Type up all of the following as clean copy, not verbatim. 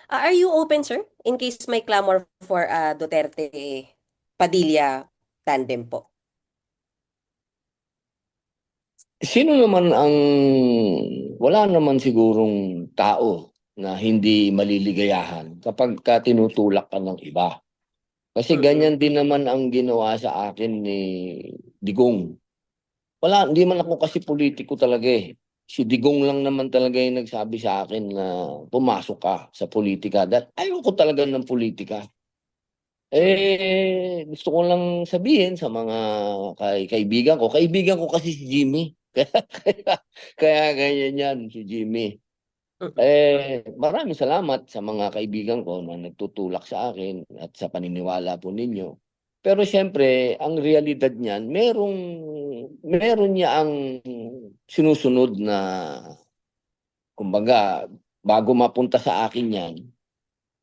Are you open, sir, in case may clamor for Duterte Padilla tandem po? Sino naman ang wala naman sigurong tao na hindi maliligayahan kapag ka tinutulak ka ng iba. Kasi Mm-mm. ganyan din naman ang ginawa sa akin ni Digong. Wala, hindi man ako kasi politiko talaga eh. Si Digong lang naman talaga yung nagsabi sa akin na pumasok ka sa politika. Dahil ayoko talaga ng politika. Mm-mm. Gusto ko lang sabihin sa mga kaibigan ko kasi si Jimmy. Kaya ganyan yan si Jimmy. Mm-mm. Maraming salamat sa mga kaibigan ko na nagtutulak sa akin at sa paniniwala po ninyo. Pero siyempre, ang realidad niyan, meron niya ang sinusunod na, kumbaga, bago mapunta sa akin yan,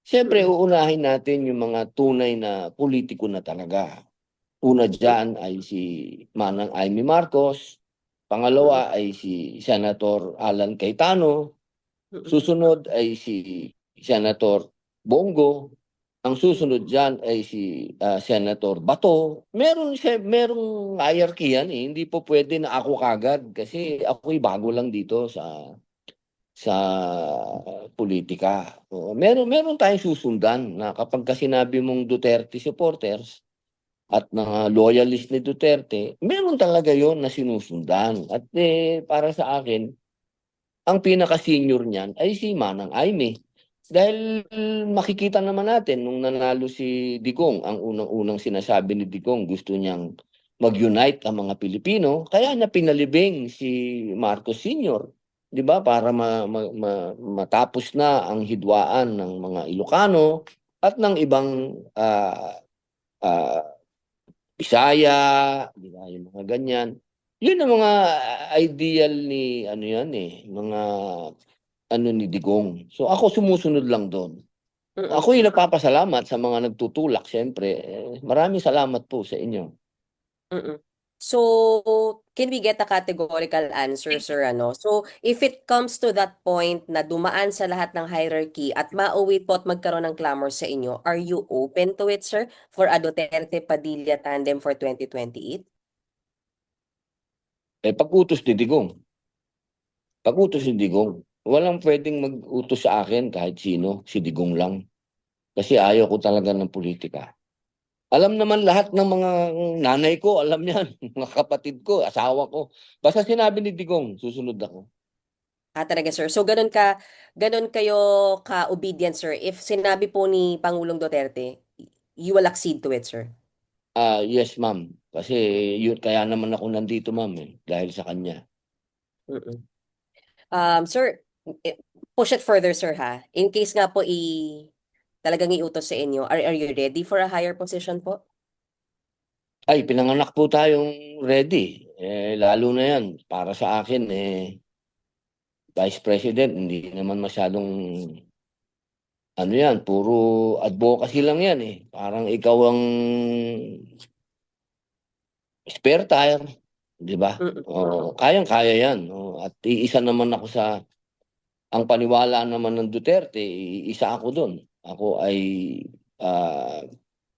siyempre, Mm-mm. uunahin natin yung mga tunay na politiko na talaga. Una dyan ay si Manang Amy Marcos. Mm-mm. Pangalawa ay si Senator Alan Cayetano. Mm-mm. Susunod ay si Senator Bongo. Ang susunod dyan ay si Senator Bato. Merong hierarchy yan eh. Hindi po pwede na ako kagad kasi ako'y bago lang dito sa politika. Oo, meron tayong susundan na kapag ka sinabi mong Duterte supporters at mga loyalist ni Duterte, meron talaga yon na sinusundan. At para sa akin, ang pinaka-senior niyan ay si Manang Aimee. Dahil makikita naman natin nung nanalo si Digong, ang unang-unang sinasabi ni Digong, gusto niyang mag-unite ang mga Pilipino, kaya niya pinalibing si Marcos Sr. 'Di ba? Para matapos na ang hidwaan ng mga Ilocano at ng ibang ah, Bisaya, 'di ba? Yung mga ganyan. Yun ang mga ideal ni ano yan eh, mga ano ni Digong. So ako sumusunod lang doon. Mm-mm. Ako yung nagpapasalamat sa mga nagtutulak, siyempre. Maraming salamat po sa inyo. Mm-mm. So, can we get a categorical answer, sir? Ano? So, if it comes to that point na dumaan sa lahat ng hierarchy at mauwi po at magkaroon ng clamor sa inyo, are you open to it, sir, for a Duterte Padilla tandem for 2028? Pag-utos ni Digong. Pag-utos ni Digong. Walang pwedeng mag-utos sa akin kahit sino, si Digong lang. Kasi ayaw ko talaga ng politika. Alam naman lahat ng mga nanay ko, alam yan. Mga kapatid ko, asawa ko. Basta sinabi ni Digong, susunod ako. Talaga, sir. So, ganun kayo ka-obedient, sir. If sinabi po ni Pangulong Duterte, you will accede to it, sir. Yes, ma'am. Kasi yun, kaya naman ako nandito, ma'am, dahil sa kanya. Mm-mm. Sir, eh, push it further, sir, ha? In case nga po talagang iutos sa inyo, are you ready for a higher position po? Ay, pinanganak po tayong ready. Lalo na yan, para sa akin, Vice President, hindi naman masyadong, ano yan, puro advocacy lang yan eh. Parang ikaw ang spare tire, di ba? Mm-mm. Kayang-kaya yan. At iisa naman ako ang paniwala naman ng Duterte, isa ako doon. Ako ay, ah,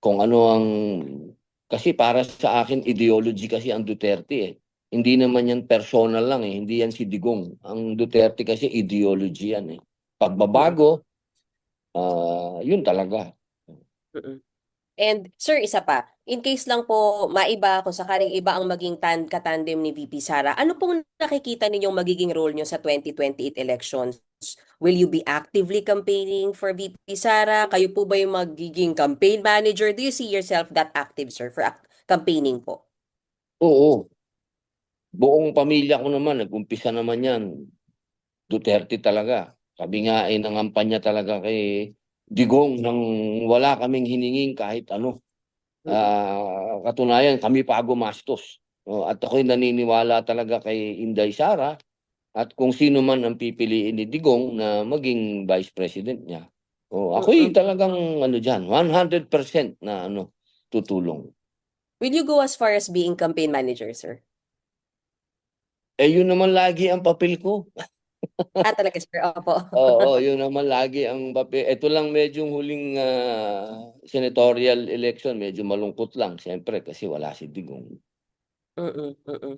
kung ano ang, kasi para sa akin, ideology kasi ang Duterte eh. Hindi naman yan personal lang eh. Hindi yan si Digong. Ang Duterte kasi ideology yan eh. Mm-mm. Pagbabago, yun talaga. Mm-mm. And sir, isa pa, in case lang po maiba kung sakaling iba ang maging katandem ni VP Sara, ano pong nakikita ninyong magiging role nyo sa 2028 elections? Will you be actively campaigning for VP Sara? Kayo po ba yung magiging campaign manager? Do you see yourself that active, sir, for campaigning po? Oo, buong pamilya ko naman, nag-umpisa naman yan. Duterte talaga. Sabi nga nangampanya talaga kay Digong nang wala kaming hiningin kahit ano. Mm-mm. Katunayan, kami pa gumastos. At ako'y naniniwala talaga kay Inday Sara at kung sino man ang pipiliin ni Digong na maging vice president niya. Ako'y Mm-mm. talagang ano diyan, 100% na ano tutulong. Will you go as far as being campaign manager, sir? Yun naman lagi ang papel ko. Talaga sir, opo. Oo, yun naman lagi ang papel. Ito lang medyo huling senatorial election, medyo malungkot lang siyempre kasi wala si Digong. Mm, mm.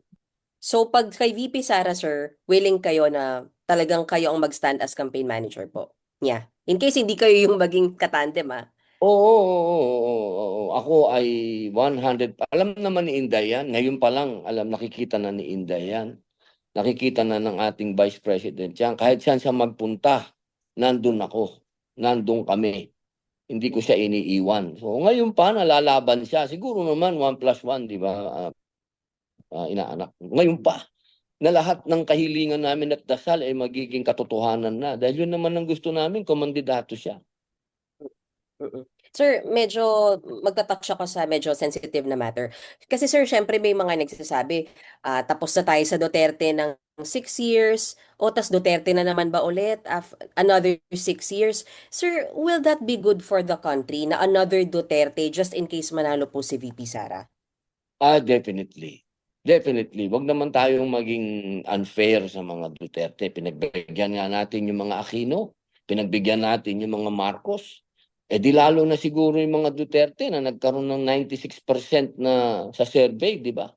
So pag kay VP Sara sir, willing kayo na talagang kayo ang mag-stand as campaign manager po niya. In case hindi kayo yung maging katandem ah. Oo. Ako ay 100. Alam naman ni Inday yan. Ngayon pa lang, nakikita na ni Inday yan. Nakikita na ng ating Vice President yan. Kahit saan siya magpunta, nandun ako. Nandun kami. Hindi ko siya iniiwan. So ngayon pa, nalalaban siya. Siguro naman 1+1, di ba, inaanak. Ngayon pa, na lahat ng kahilingan namin at dasal ay magiging katotohanan na. Dahil yun naman ang gusto namin, kumandidato siya. Mm. Sir, medyo magta-touch ako sa medyo sensitive na matter. Kasi sir, syempre may mga nagsasabi, tapos na tayo sa Duterte ng 6 years, o tas Duterte na naman ba ulit, another 6 years. Sir, will that be good for the country na another Duterte just in case manalo po si VP Sara? Definitely. Definitely. Wag naman tayong maging unfair sa mga Duterte. Pinagbigyan nga natin yung mga Aquino, pinagbigyan natin yung mga Marcos. Di lalo na siguro yung mga Duterte na nagkaroon ng 96% na sa survey, di ba?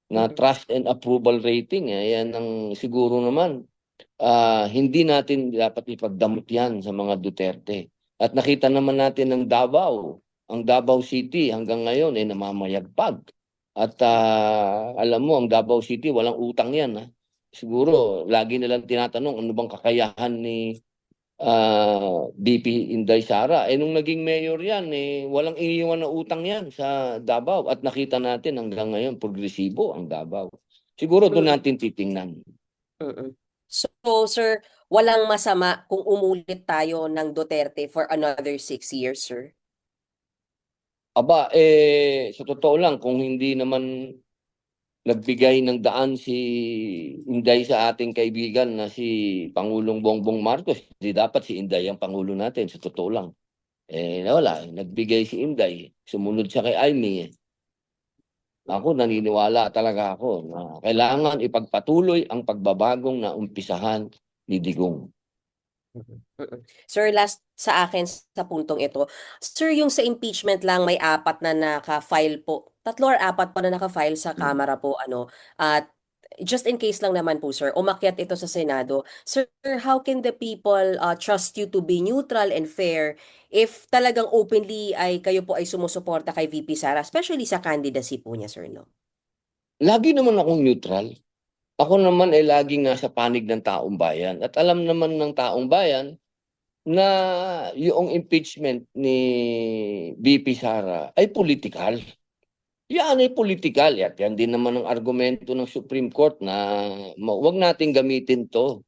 Na Mm-mm. trust and approval rating. Yan ang siguro naman hindi natin dapat ipagdamot yan sa mga Duterte. At nakita naman natin ng Davao, ang Davao City hanggang ngayon ay namamayagpag. At alam mo, ang Davao City, walang utang yan. Ha? Siguro, lagi nilang tinatanong, ano bang kakayahan ni BP Inday Sara? Nung naging mayor yan, walang iniwan na utang yan sa Davao. At nakita natin hanggang ngayon, progresibo ang Davao. Siguro doon Mm, natin titingnan. mm. So, sir, walang masama kung umulit tayo ng Duterte for another 6 years, sir? Aba, sa totoo lang, kung hindi naman nagbigay ng daan si Inday sa ating kaibigan na si Pangulong Bongbong Marcos, di dapat si Inday ang Pangulo natin, sa totoo lang. Wala, nagbigay si Inday, sumunod siya kay Amy. Ako, naniniwala talaga ako na kailangan ipagpatuloy ang pagbabagong na umpisahan ni Digong. Mhm. Mm. Sir, last sa akin sa puntong ito. Sir, yung sa impeachment lang may apat na naka-file po. Tatlo or apat pa na naka-file sa Kamara po ano. At just in case lang naman po sir, umakyat ito sa Senado. Sir, how can the people trust you to be neutral and fair if talagang openly ay kayo po ay sumusuporta kay VP Sara, especially sa candidacy po niya, sir, no? Lagi naman akong neutral. Ako naman ay laging nasa panig ng taong bayan. At alam naman ng taong bayan na yung impeachment ni VP Sara ay politikal. Yan ay politikal. Yan din naman ang argumento ng Supreme Court na wag nating gamitin to.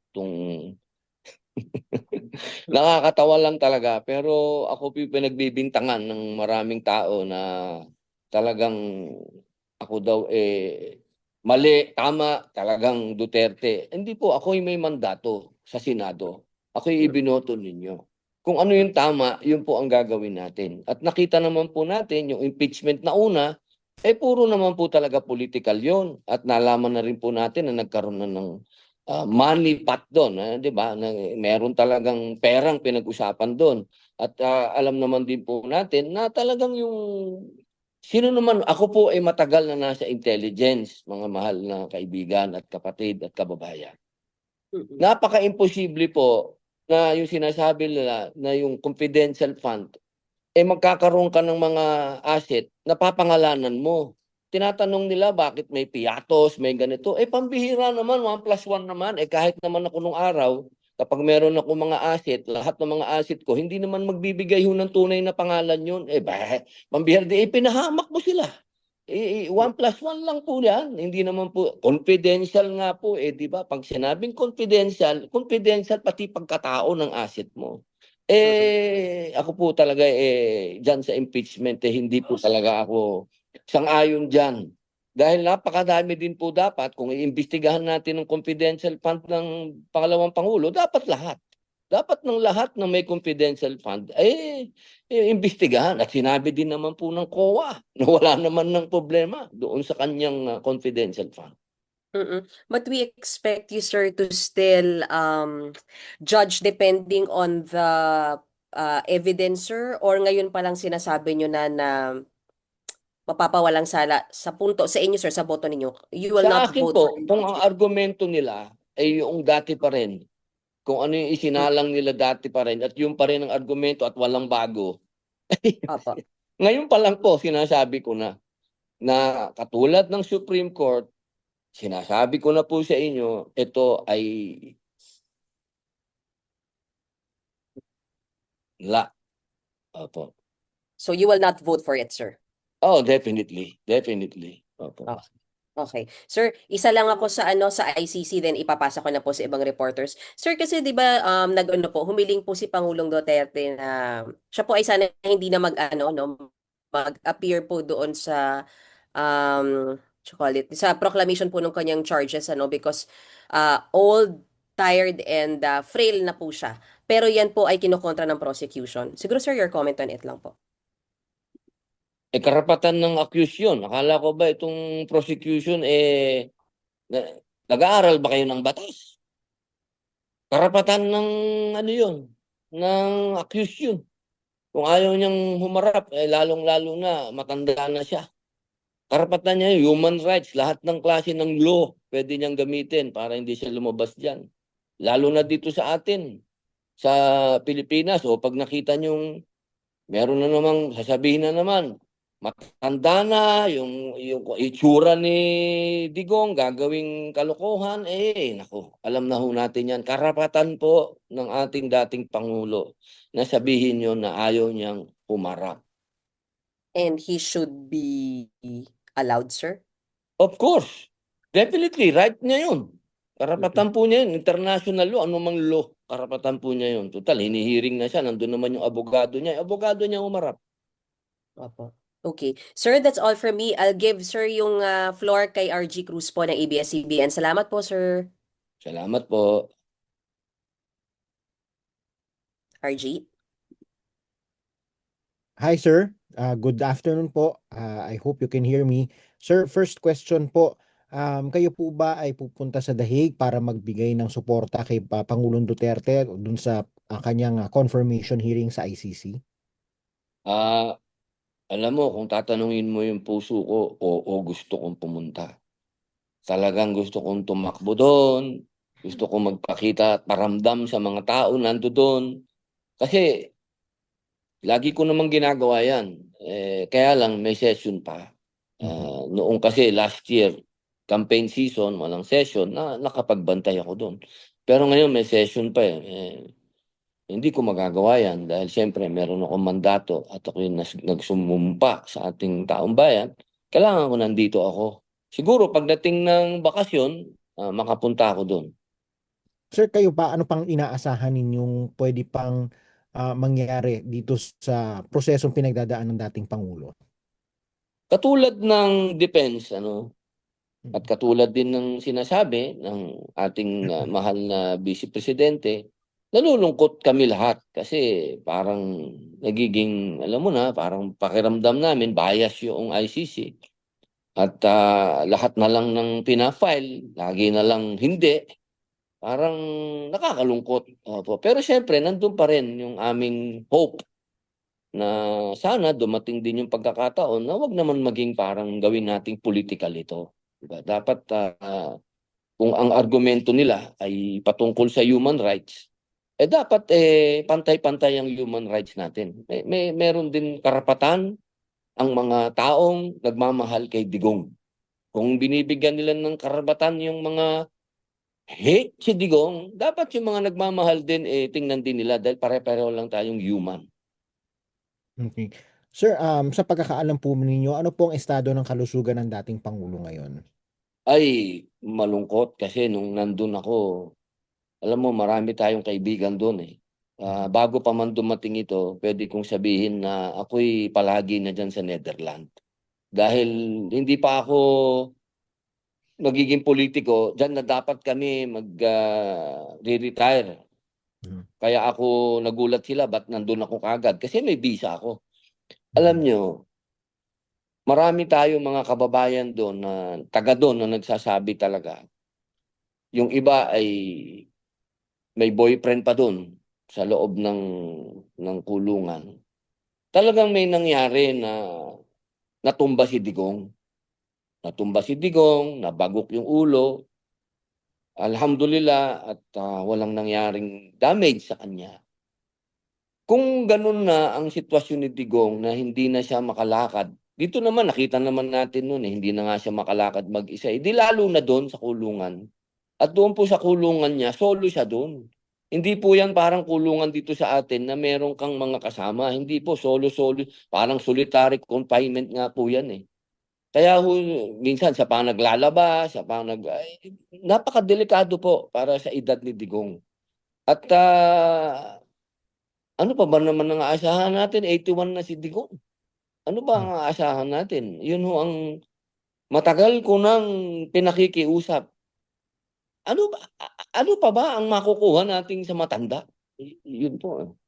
Nakakatawa lang talaga. Pero ako pinagbibintangan ng maraming tao na talagang ako daw mali, tama, talagang Duterte. Hindi po, ako'y may mandato sa Senado. Ako'y Mm, ibinoto ninyo. Kung ano yung tama, yun po ang gagawin natin. At nakita naman po natin yung impeachment na una, puro naman po talaga political yon. At nalaman na rin po natin na nagkaroon na ng money pot doon. 'Di ba? Na, meron talagang perang pinag-usapan doon. At alam naman din po natin na talagang yung sino naman, ako po ay matagal na nasa intelligence, mga mahal na kaibigan at kapatid at kababayan. mm, Napaka-imposible po na yung sinasabi nila na yung confidential fund, magkakaroon ka ng mga asset na papangalanan mo. Tinatanong nila bakit may piatos, may ganito. Pambihira naman, 1+1 naman. Kahit naman ako nung araw, kapag meron ako mga asset, lahat ng mga asset ko, hindi naman magbibigay ho ng tunay na pangalan yun. Pambihira, pinahamak mo sila. 1+1 lang po yan. Hindi naman po, confidential nga po, di ba? Pag sinabing confidential, confidential pati pagkatao ng asset mo. mm, Ako po talaga diyan sa impeachment hindi po talaga ako sang-ayon diyan. Dahil napakadami din po dapat kung iimbestigahan natin ng confidential fund ng pangalawang pangulo, dapat lahat. Dapat ng lahat na may confidential fund iimbestigahan at sinabi din naman po ng COA na wala naman ng problema doon sa kanyang confidential fund. Mm-mm. But we expect you, sir, to still judge depending on the evidence, sir, or ngayon pa lang sinasabi nyo na mapapawalang sala sa punto sa inyo, sir, sa boto ninyo. You will Sa not akin vote po, for kung ang impeachment. argumento nila ay yung dati pa rin, kung ano yung Mm. isinalang nila dati pa rin at yung pa rin ang argumento at walang bago, Opo. ngayon pa lang po sinasabi ko na katulad ng Supreme Court, sinasabi ko na po sa inyo, ito ay la. Opo. So you will not vote for it, sir. Oh, definitely. Definitely. Opo. Okay. Okay. Sir, isa lang ako sa sa ICC, then ipapasa ko na po sa ibang reporters. Sir, kasi 'di ba nag-ano po, humiling po si Pangulong Duterte na siya po ay sana hindi na mag-ano no, mag-appear po doon sa what you call it, sa proclamation po ng kanyang charges because old, tired and frail na po siya. Pero yan po ay kinokontra ng prosecution. Siguro sir, your comment on it lang po. Karapatan ng accused yun. Akala ko ba itong prosecution, na- nag-aaral ba kayo ng batas? Karapatan ng ano yun, ng accused yun. Kung ayaw niyang humarap, lalong-lalo na, matanda na siya. Karapatan niya yun, human rights, lahat ng klase ng law, pwede niyang gamitin para hindi siya lumabas dyan. Lalo na dito sa atin, sa Pilipinas, o pag nakita niyong meron na namang sasabihin na naman, matanda na, yung itsura ni Digong, gagawing kalokohan, naku, alam na ho natin yan. Karapatan po ng ating dating Pangulo na sabihin yun na ayaw niyang humarap. And he should be allowed, sir? Of course, definitely, right niya yun. Mm-mm. Karapatan po niya yun, international law, anumang law, karapatan po niya yun. Total, hinihiring na siya, nandun naman yung abogado niya humarap. Opo. Okay. Sir, that's all from me. I'll give, sir, yung floor kay RG Cruz po ng ABS-CBN. Salamat po, sir. Salamat po. RG. Hi sir, good afternoon po. I hope you can hear me. Sir, first question po, kayo po ba ay pupunta sa The Hague para magbigay ng suporta kay Pangulong Duterte dun sa kanyang confirmation hearing sa ICC? Ah, Alam mo, kung tatanungin mo yung puso ko, oo, gusto kong pumunta. Talagang gusto kong tumakbo doon. Gusto kong magpakita at paramdam sa mga tao nando doon. Kasi lagi ko namang ginagawa yan. Kaya lang may session pa. Mhm. Noong kasi last year, campaign season, walang session, na nakapagbantay ako doon. Pero ngayon may session pa hindi ko magagawa yan dahil siyempre meron akong mandato at ako yung nagsumumpa sa ating taong bayan. Kailangan ko nandito ako. Siguro pagdating ng bakasyon, makapunta ako doon. Sir, kayo pa, ano pang inaasahan ninyong pwede pang mangyari dito sa prosesong pinagdadaan ng dating Pangulo? Katulad ng defense, at Mhm. katulad din ng sinasabi ng ating mahal na Vice Presidente, nalulungkot kami lahat kasi parang nagiging, alam mo na, parang pakiramdam namin bias yung ICC. At lahat na lang ng pina-file, lagi na lang hindi. Parang nakakalungkot. Opo. Pero siyempre, nandun pa rin yung aming hope na sana dumating din yung pagkakataon na wag naman maging parang gawin nating political ito. Diba? Dapat kung ang argumento nila ay patungkol sa human rights, dapat pantay-pantay ang human rights natin. Meron din karapatan ang mga taong nagmamahal kay Digong. Kung binibigyan nila ng karapatan yung mga hate si Digong, dapat yung mga nagmamahal din, tingnan din nila dahil pare-pareho lang tayong human. Okay. Sir, sa pagkakaalam po ninyo, ano po ang estado ng kalusugan ng dating Pangulo ngayon? Ay, malungkot kasi nung nandun ako, alam mo, marami tayong kaibigan doon eh. Mhm. Bago pa man dumating ito, pwede kong sabihin na ako'y palagi na dyan sa Netherlands. Dahil hindi pa ako magiging politiko, dyan na dapat kami mag-retire. Mhm. Kaya ako nagulat sila, ba't nandun ako kagad? Kasi may visa ako. Alam Mhm. nyo, marami tayong mga kababayan doon na taga doon na nagsasabi talaga. Yung iba ay may boyfriend pa doon sa loob ng kulungan. Talagang may nangyari na natumba si Digong. Natumba si Digong, nabagok yung ulo. Alhamdulillah at walang nangyaring damage sa kanya. Kung ganun na ang sitwasyon ni Digong na hindi na siya makalakad, dito naman nakita naman natin noon hindi na nga siya makalakad mag-isa. Di lalo na doon sa kulungan. At doon po sa kulungan niya, solo siya doon. Hindi po yan parang kulungan dito sa atin na meron kang mga kasama. Hindi po, solo-solo. Parang solitary confinement nga po yan eh. Kaya minsan siya pa naglalaba, siya pa napakadelikado po para sa edad ni Digong. At ano pa ba naman ang aasahan natin? 81 na si Digong. Ano ba ang aasahan natin? Yun ho ang matagal ko nang pinakikiusap. Ano pa ba ang makukuha natin sa matanda? Yun po.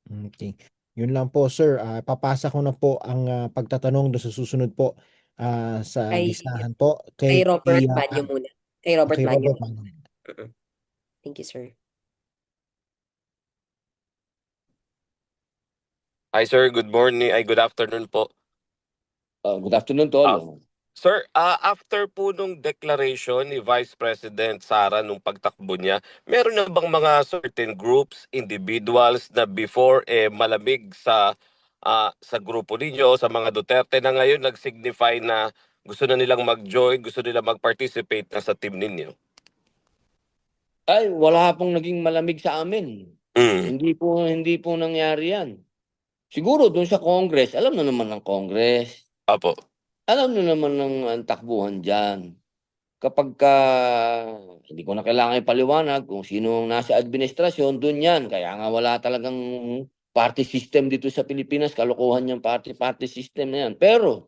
Okay. Yun lang po, sir. Papasa ko na po ang pagtatanong do sa susunod po sa Kay, listahan po kay kay Robert Manyo muna. Kay Robert kay Manyo Robert muna. Manong. Mm-mm. Thank you, sir. Hi sir, good morning, ay good afternoon po. Good afternoon, Tol. Sir, after po nung declaration ni Vice President Sara nung pagtakbo niya, meron na bang mga certain groups, individuals na before malamig sa grupo ninyo, sa mga Duterte na ngayon nag-signify na gusto na nilang mag-join, gusto nila mag-participate na sa team ninyo? Ay, wala pong naging malamig sa amin. Mm. Hindi po nangyari yan. Siguro doon sa Congress, alam na naman ng Congress. Apo. Alam na naman ng ang takbuhan dyan. Kapag hindi ko na kailangan ipaliwanag kung sino ang nasa administrasyon, doon yan. Kaya nga wala talagang party system dito sa Pilipinas. Kalokohan yung party system na yan. Pero,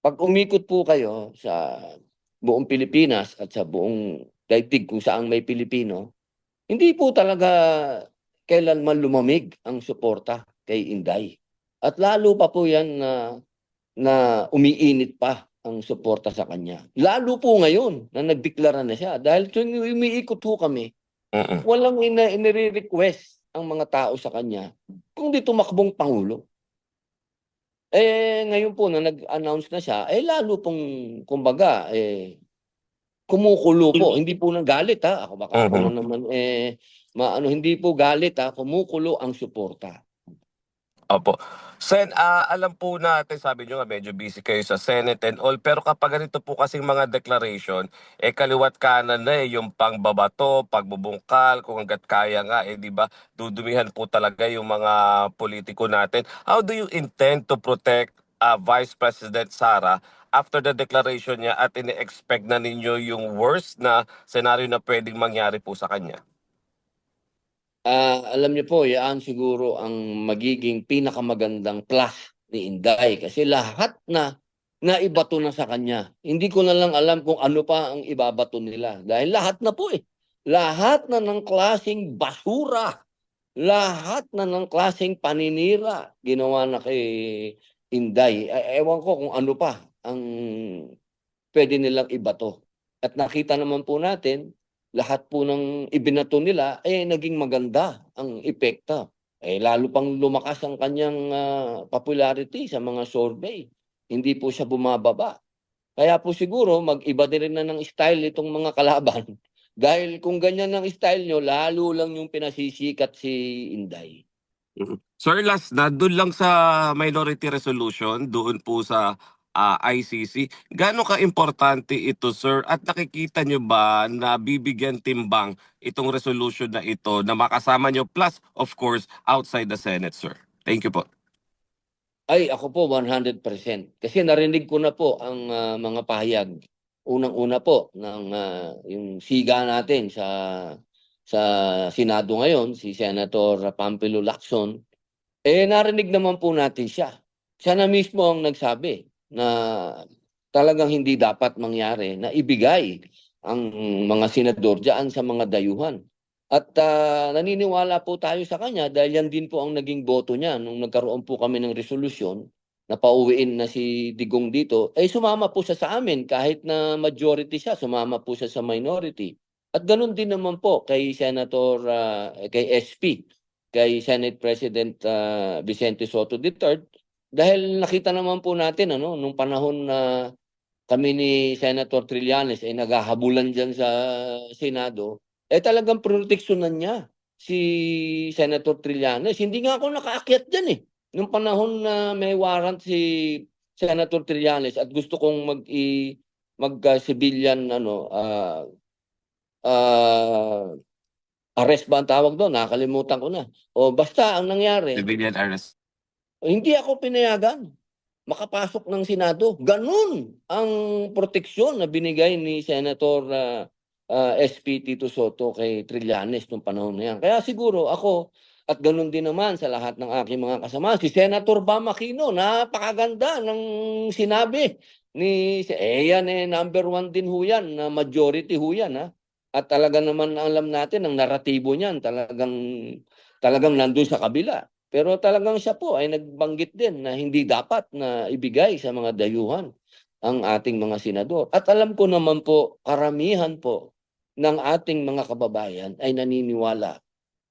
pag umikot po kayo sa buong Pilipinas at sa buong daigdig kung saan may Pilipino, hindi po talaga kailanman lumamig ang suporta kay Inday. At lalo pa po yan na umiinit pa ang suporta sa kanya. Lalo po ngayon na nagdeklara na siya. Dahil tuwing umiikot po kami, walang inire-request ang mga tao sa kanya kung di tumakbong Pangulo. Ngayon po na nag-announce na siya, lalo pong, kumbaga, kumukulo po. Hindi po nang galit ha. Ako na naman, hindi po galit ha. Kumukulo ang suporta. Opo. Sen, alam po natin, sabi nyo nga medyo busy kayo sa Senate and all, pero kapag ganito po kasing mga declaration, kaliwat kanan na yung pangbabato, pagbubungkal, kung hanggat kaya nga, di ba, dudumihan po talaga yung mga politiko natin. How do you intend to protect Vice President Sara after the declaration niya at ini-expect na ninyo yung worst na senaryo na pwedeng mangyari po sa kanya? Alam niyo po, yan siguro ang magiging pinakamagandang plus ni Inday kasi lahat na naibato na sa kanya. Hindi ko na lang alam kung ano pa ang ibabato nila dahil lahat na po eh. Lahat na ng klaseng basura, lahat na ng klaseng paninira ginawa na kay Inday. Ewan ko kung ano pa ang pwede nilang ibato. At nakita naman po natin, lahat po ng ibinato nila, naging maganda ang epekto. Lalo pang lumakas ang kanyang popularity sa mga survey. Hindi po siya bumababa. Kaya po siguro, mag-iba din rin na ng style itong mga kalaban. Dahil kung ganyan ang style nyo, lalo lang yung pinasisikat si Inday. Sir, last na, doon lang sa minority resolution, doon po sa ICC, gaano ka-importante ito, sir? At nakikita nyo ba na bibigyan timbang itong resolution na ito na makasama nyo plus, of course, outside the Senate, sir? Thank you po. Ako po 100%. Kasi narinig ko na po ang mga pahayag. Unang-una po ng yung siga natin sa Senado ngayon, si Senator Pampilo Lacson. Narinig naman po natin siya. Siya na mismo ang nagsabi na talagang hindi dapat mangyari na ibigay ang mga senador diyan sa mga dayuhan. At naniniwala po tayo sa kanya dahil yan din po ang naging boto niya nung nagkaroon po kami ng resolusyon na pauwiin na si Digong dito, eh sumama po siya sa amin kahit na majority siya, sumama po siya sa minority. At ganun din naman po kay Senator, kay SP, kay Senate President Vicente Soto III, dahil nakita naman po natin nung panahon na kami ni Senator Trillanes ay naghahabulan diyan sa Senado, eh talagang proteksyonan niya si Senator Trillanes. Hindi nga ako nakaakyat diyan eh. Nung panahon na may warrant si Senator Trillanes at gusto kong mag-civilian arrest ba ang tawag doon? Nakakalimutan ko na. O basta ang nangyari, Civilian arrest. hindi ako pinayagan makapasok ng Senado. Ganun ang proteksyon na binigay ni Senator SP Tito Soto kay Trillanes nung panahon na yan. Kaya siguro ako, at ganun din naman sa lahat ng aking mga kasama, si Senator Bam Aquino, napakaganda ng sinabi ni yan number one din ho yan, na majority ho yan. Ha? At talaga naman alam natin ang naratibo niyan, talagang nandun sa kabila. Pero talagang siya po ay nagbanggit din na hindi dapat na ibigay sa mga dayuhan ang ating mga senador. At alam ko naman po, karamihan po ng ating mga kababayan ay naniniwala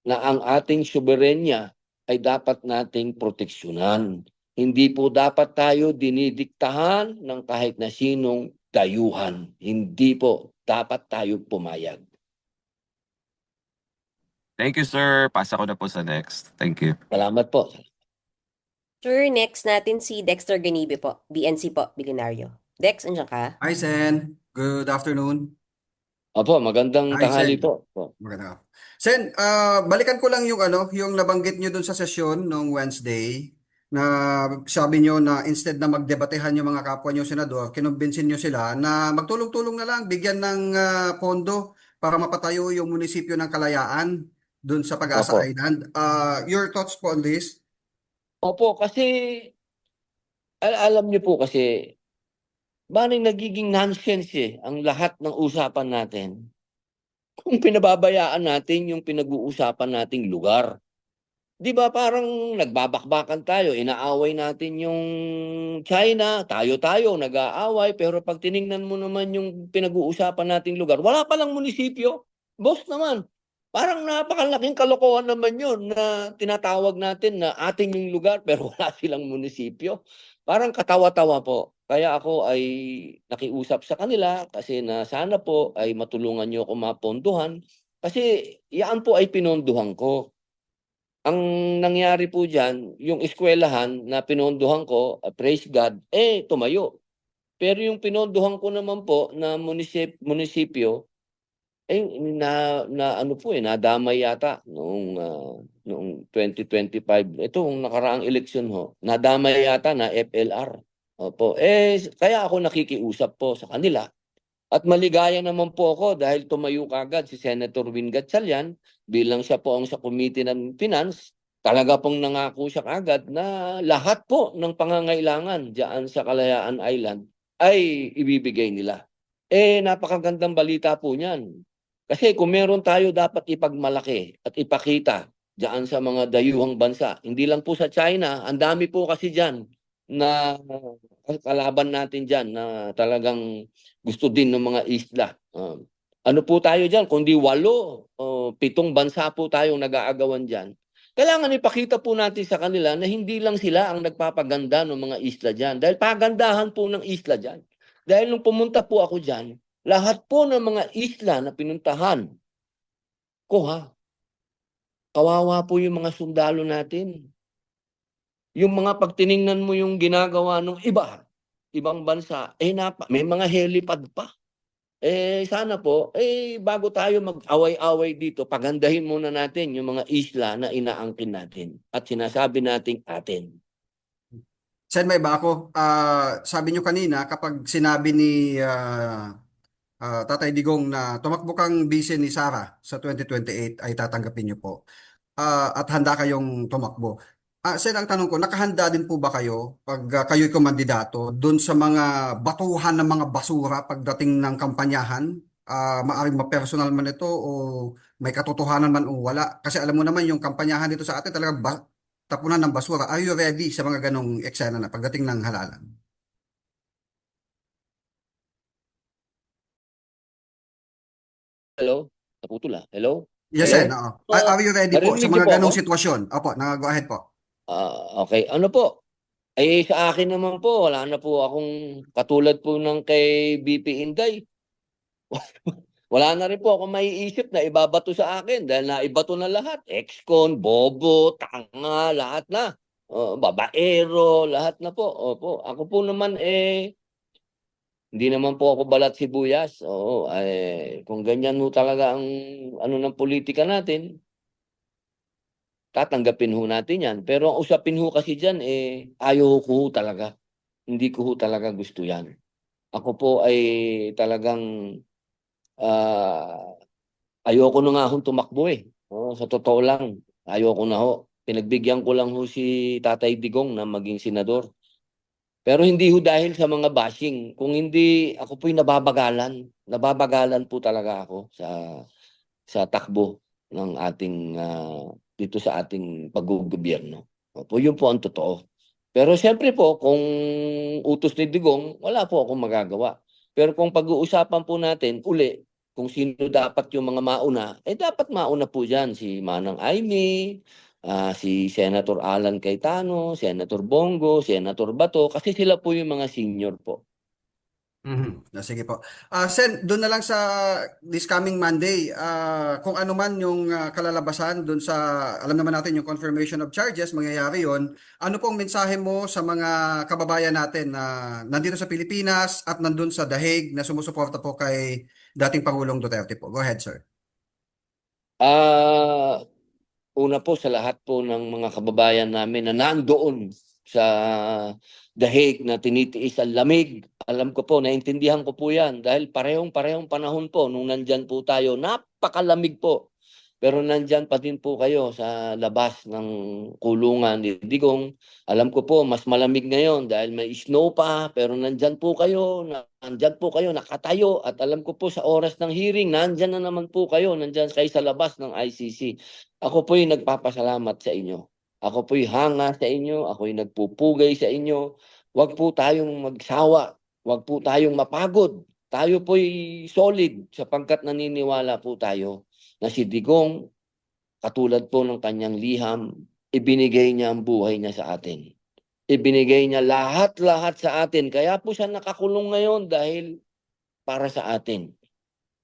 na ang ating soberenya ay dapat nating proteksyonan. Hindi po dapat tayo dinidiktahan ng kahit na sinong dayuhan. Hindi po dapat tayo pumayag. Thank you, sir. Pasa ko na po sa next. Thank you. Salamat po. Sir, next natin si Dexter Ganibe po, BNC po, Bilyonaryo. Dex, andiyan ka? Hi, Sen. Good afternoon. Opo, magandang Hi, tanghali Sen. po. Maganda. Sen, balikan ko lang yung nabanggit nyo dun sa sesyon nung Wednesday na sabi nyo na instead na magdebatehan yung mga kapwa nyo senador, kinumbinsin nyo sila na magtulong-tulong na lang, bigyan ng pondo para mapatayo yung munisipyo ng Kalayaan dun sa Pag-asa Opo. Island. Your thoughts po on this? Opo, kasi alam niyo po kasi maring nagiging nonsense ang lahat ng usapan natin kung pinababayaan natin yung pinag-uusapan nating lugar. 'Di ba parang nagbabakbakan tayo, inaaway natin yung China, tayo nag-aaway, pero pag tiningnan mo naman yung pinag-uusapan nating lugar, wala palang munisipyo. Boss naman, parang napakalaking kalokohan naman yun na tinatawag natin na atin yung lugar pero wala silang munisipyo. Parang katawa-tawa po. Kaya ako ay nakiusap sa kanila kasi na sana po ay matulungan niyo ako mapondohan kasi yan po ay pinondohan ko. Ang nangyari po diyan, yung eskwelahan na pinondohan ko, praise God, tumayo. Pero yung pinondohan ko naman po na munisipyo, ano po nadamay yata noong 2025. Itong nakaraang eleksyon ho, nadamay yata na FLR. Opo. Kaya ako nakikiusap po sa kanila. At maligaya naman po ako dahil tumayo kagad si Senator Win Gatchalian bilang siya po ang sa Committee ng Finance. Talaga pong nangako siya kagad na lahat po ng pangangailangan diyan sa Kalayaan Island ay ibibigay nila. Napakagandang balita po niyan. Kasi kung meron tayo dapat ipagmalaki at ipakita diyan sa mga dayuhang bansa, hindi lang po sa China, ang dami po kasi diyan na kalaban natin diyan na talagang gusto din ng mga isla. Ano po tayo diyan? Kundi 8 o 7 bansa po tayong nag-aagawan diyan. Kailangan ipakita po natin sa kanila na hindi lang sila ang nagpapaganda ng mga isla diyan. Dahil pagandahan po ng isla diyan. Dahil nung pumunta po ako diyan, lahat po ng mga isla na pinuntahan ko kawawa po yung mga sundalo natin. Yung mga pagtiningnan mo yung ginagawa ng ibang bansa, may mga helipad pa. Sana po, bago tayo mag-away-away dito, pagandahin muna natin yung mga isla na inaangkin natin at sinasabi nating atin. Sen, may ba ako? Sabi nyo kanina, kapag sinabi ni Tatay Digong na tumakbo kang vice ni Sara sa 2028 ay tatanggapin nyo po. At handa kayong tumakbo. Sen, ang tanong ko, nakahanda din po ba kayo pag kayo'y kumandidato doon sa mga batuhan ng mga basura pagdating ng kampanyahan? Maaring ma-personal man ito o may katotohanan man o wala. Kasi alam mo naman yung kampanyahan dito sa atin tapunan ng basura. Are you ready sa mga ganong eksena na pagdating ng halalan? Hello? Naputol. Hello? Yes, Sen. Hello? Oo. Po. Are you ready po sa Narinig niyo mga po ako? ganong sitwasyon? Opo, go ahead po. Okay. Ano po? Sa akin naman po, wala na po akong katulad po ng kay BP Inday. Wala na rin po ako maiisip na ibabato sa akin dahil naibato na lahat. Ex-con, bobo, tanga, lahat na. Babaero, lahat na po. Opo. Ako po naman hindi naman po ako balat sibuyas. Oo, kung ganyan ho talaga ang ano ng politika natin, tatanggapin ho natin yan. Pero ang usapin ho kasi dyan, ayaw ko ho talaga. Hindi ko ho talaga gusto yan. Ako po ay talagang ah, ayoko na nga hong tumakbo eh. Oo, sa totoo lang, ayoko na ho. Pinagbigyan ko lang ho si Tatay Digong na maging senador. Pero hindi ho dahil sa mga bashing. Kung hindi, ako po'y nababagalan. Nababagalan po talaga ako sa takbo ng ating dito sa ating paggogobyerno. Opo, yun po ang totoo. Pero siyempre po, kung utos ni Digong, wala po akong magagawa. Pero kung pag-uusapan po natin, uli, kung sino dapat yung mga mauna, dapat mauna po dyan si Manang Aimee, si Senator Alan Cayetano, Senator Bongo, Senator Bato, kasi sila po yung mga senior po. Sige po. Sen, doon na lang sa this coming Monday, kung ano man yung kalalabasan doon sa, alam naman natin yung confirmation of charges, mangyayari yon. Ano pong mensahe mo sa mga kababayan natin na nandito sa Pilipinas at nandun sa The Hague na sumusuporta po kay dating Pangulong Duterte po? Go ahead, sir. Ah, Una po sa lahat po ng mga kababayan namin na nandoon sa The Hague na tinitiis ang lamig. Alam ko po, naintindihan ko po yan dahil parehong-parehong panahon po nung nandyan po tayo, napakalamig po. Pero nandyan pa din po kayo sa labas ng kulungan ni Digong. Alam ko po, mas malamig ngayon dahil may snow pa, pero nandyan po kayo, nakatayo. At alam ko po sa oras ng hearing, nandyan na naman po kayo, nandyan kayo sa labas ng ICC. Ako po'y nagpapasalamat sa inyo. Ako po'y hanga sa inyo, ako'y nagpupugay sa inyo. Huwag po tayong magsawa, huwag po tayong mapagod. Tayo po'y solid sapagkat naniniwala po tayo na si Digong, katulad po ng kanyang liham, ibinigay niya ang buhay niya sa atin. Ibinigay niya lahat-lahat sa atin. Kaya po siya nakakulong ngayon dahil para sa atin.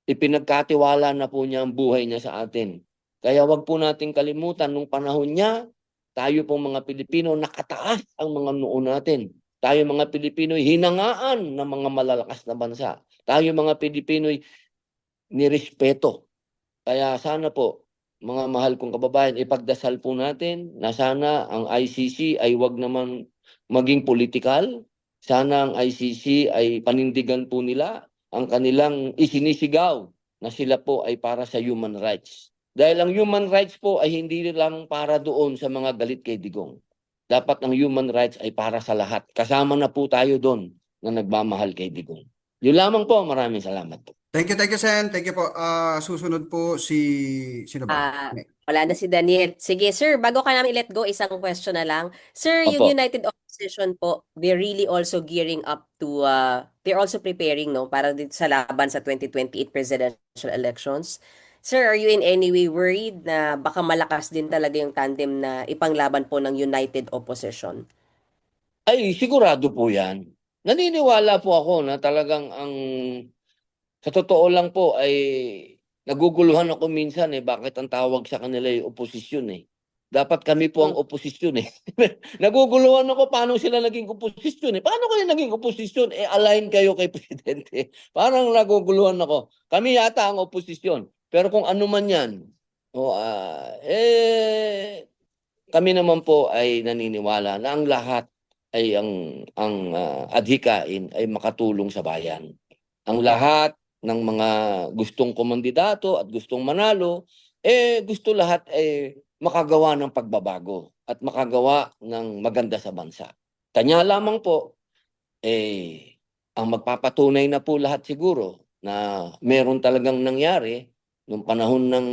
Ipinagkatiwala na po niya ang buhay niya sa atin. Kaya wag po nating kalimutan, nung panahon niya, tayo pong mga Pilipino, nakataas ang mga noo natin. Tayo mga Pilipino'y hinangaan ng mga malalakas na bansa. Tayo mga Pilipino'y nirespeto. Kaya sana po, mga mahal kong kababayan, ipagdasal po natin na sana ang ICC ay wag naman maging politikal. Sana ang ICC ay panindigan po nila ang kanilang isinisigaw na sila po ay para sa human rights. Dahil ang human rights po ay hindi lang para doon sa mga galit kay Digong. Dapat ang human rights ay para sa lahat. Kasama na po tayo doon na nagmamahal kay Digong. Yun lamang po, maraming salamat po. Thank you, Sen. Thank you po. Susunod po sino ba? Wala na si Daniel. Sige, sir, bago ka namin let go, isang question na lang. Sir, yung Opo. United Opposition po, they're really also gearing up to, they're also preparing, no, para dito sa laban sa 2028 presidential elections. Sir, are you in any way worried na baka malakas din talaga yung tandem na ipanglaban po ng United Opposition? Ay, sigurado po yan. Naniniwala po ako na talagang sa totoo lang po ay naguguluhan ako minsan bakit ang tawag sa kanila ay oposisyon eh. Dapat kami po ang oposisyon eh. Naguguluhan ako paano sila naging oposisyon eh. Paano kayo naging oposisyon? Align kayo kay Presidente. Parang naguguluhan ako. Kami yata ang oposisyon. Pero kung ano man yan, kami naman po ay naniniwala na ang lahat ay ang adhikain ay makatulong sa bayan. Ang lahat ng mga gustong komandidato at gustong manalo, gusto lahat makagawa ng pagbabago at makagawa ng maganda sa bansa. Kanya lamang po, ang magpapatunay na po lahat siguro na meron talagang nangyari nung panahon ng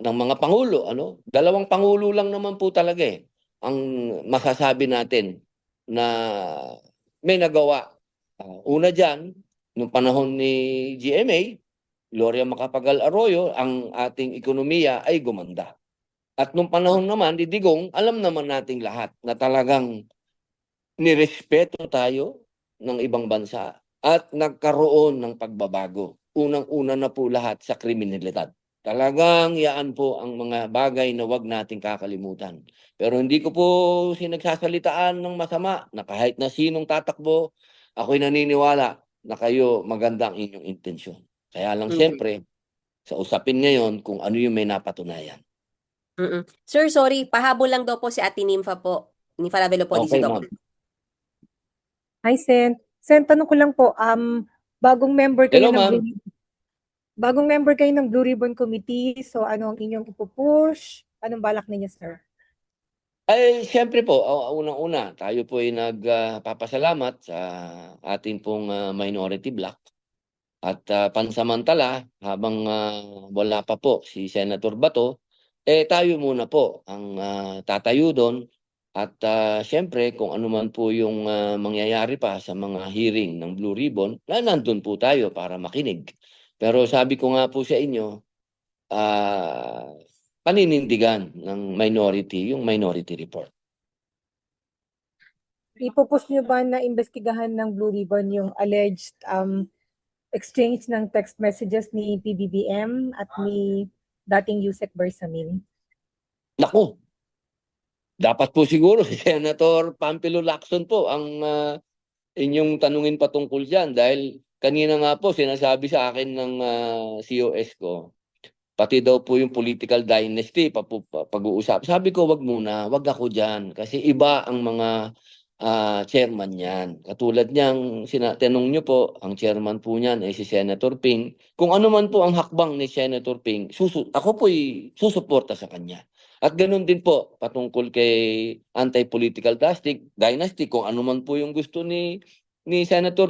mga pangulo, ano? Dalawang pangulo lang naman po talaga ang masasabi natin na may nagawa. Una diyan, nung panahon ni GMA, Gloria Macapagal Arroyo, ang ating ekonomiya ay gumanda. At nung panahon naman ni Digong, alam naman nating lahat na talagang nirespeto tayo ng ibang bansa at nagkaroon ng pagbabago. Unang-una na po lahat sa kriminalidad. Talagang yaan po ang mga bagay na wag nating kakalimutan. Pero hindi ko po sinagsasalitaan ng masama na kahit na sinong tatakbo, ako'y naniniwala na kayo maganda ang inyong intensyon. Kaya lang siyempre, sa usapin ngayon kung ano yung may napatunayan. Sir, sorry, pahabol lang daw po si Ate Nympha po. Ni Falabella po, Okay, Doc. ma'am. Hi, Sen. Sen, tanong ko lang po, bagong member kayo Hello, ng ma'am. Blue Ribbon Committee, so ano ang inyong ipupush? Anong balak ninyo, sir? Ay, siyempre po, unang-una, tayo po ay nagpapasalamat sa ating pong minority bloc. At pansamantala, habang wala pa po si Senator Bato, tayo muna po ang tatayo doon. At siyempre, kung ano man po yung mangyayari pa sa mga hearing ng Blue Ribbon, nandun po tayo para makinig. Pero sabi ko nga po sa inyo, paninindigan ng minority, yung minority report. Ipupush nyo ba na investigahan ng Blue Ribbon yung alleged exchange ng text messages ni PBBM at ni dating Yusek Bersamin? Naku, dapat po siguro si Senator Pampilo Lacson po ang inyong tanungin patungkol dyan dahil kanina nga po sinasabi sa akin ng COS ko, pati daw po yung political dynasty pag-uusap. Sabi ko, wag muna, wag ako dyan kasi iba ang mga chairman niyan. Katulad niyang tinanong niyo po, ang chairman po niyan ay si Senator Ping. Kung ano man po ang hakbang ni Senator Ping, ako po'y susuporta sa kanya. At ganoon din po patungkol kay anti-political dynasty, kung ano man po yung gusto ni Senator